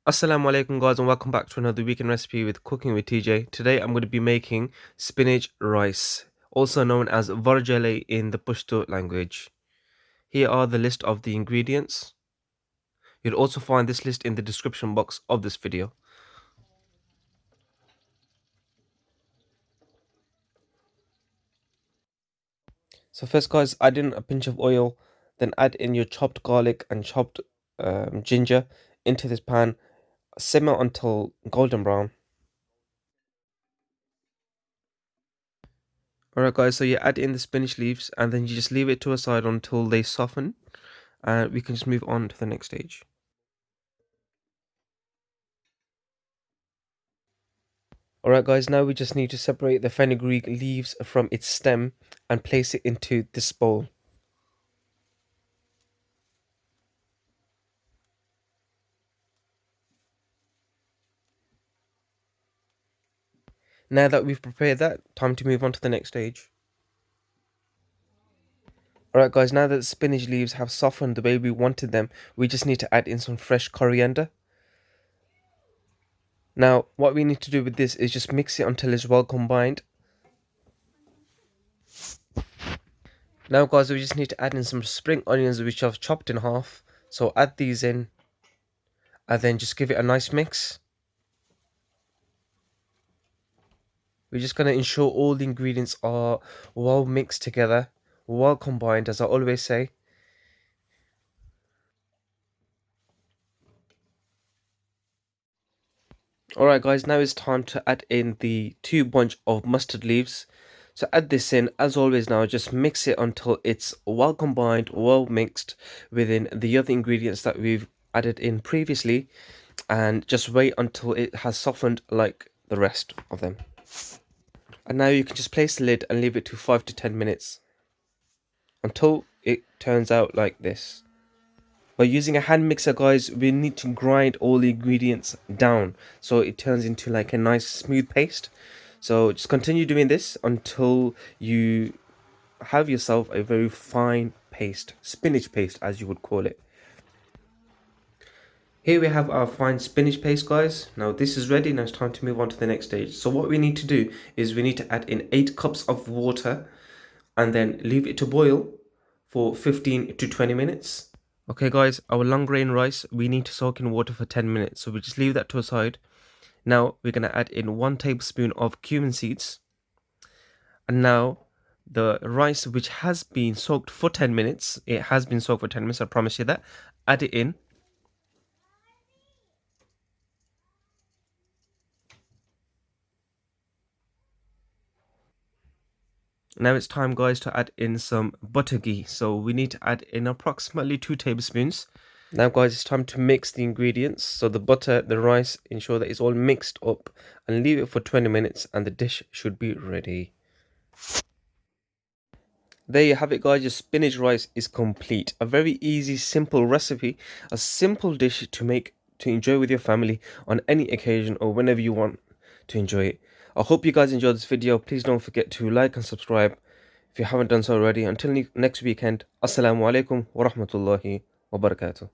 Assalamu alaikum guys and welcome back to another weekend recipe with Cooking with TJ. Today I'm going to be making spinach rice, also known as varjale in the Pashto language. Here are the list of the ingredients. You'll also find this list in the description box of this video. So first guys, add in a pinch of oil, then add in your chopped garlic and chopped ginger into this pan. Simmer until golden brown. Alright guys, so you add in the spinach leaves and then you just leave it to a side until they soften, and we can just move on to the next stage. Alright guys, now we just need to separate the fenugreek leaves from its stem and place it into this bowl. Now that we've prepared that, time to move on to the next stage. Alright guys, now that the spinach leaves have softened the way we wanted them, we just need to add in some fresh coriander. Now, what we need to do with this is just mix it until it's well combined. Now guys, we just need to add in some spring onions which I've chopped in half. So add these in and then just give it a nice mix. We're just going to ensure all the ingredients are well mixed together, well combined, as I always say. Alright guys, now it's time to add in the 2 bunch of mustard leaves. So add this in, as always now, just mix it until it's well combined, well mixed within the other ingredients that we've added in previously. And just wait until it has softened like the rest of them. And now you can just place the lid and leave it to 5 to 10 minutes until it turns out like this. By using a hand mixer guys, we need to grind all the ingredients down so it turns into like a nice smooth paste. So just continue doing this until you have yourself a very fine paste, spinach paste as you would call it. Here we have our fine spinach paste guys. Now this is ready, now it's time to move on to the next stage. So what we need to do is we need to add in 8 cups of water and then leave it to boil for 15 to 20 minutes. Okay guys, our long grain rice, we need to soak in water for 10 minutes. So we just leave that to a side. Now we're going to add in 1 tablespoon of cumin seeds. And now the rice which has been soaked for 10 minutes, it has been soaked for 10 minutes, I promise you that. Add it in. Now it's time guys to add in some butter ghee. So we need to add in approximately 2 tablespoons. Now guys, it's time to mix the ingredients. So the butter, the rice, ensure that it's all mixed up and leave it for 20 minutes and the dish should be ready. There you have it guys, your spinach rice is complete. A very easy, simple recipe, a simple dish to make, to enjoy with your family on any occasion or whenever you want to enjoy it. I hope you guys enjoyed this video. Please don't forget to like and subscribe if you haven't done so already. Until next weekend, Assalamu alaikum wa rahmatullahi wa barakatuh.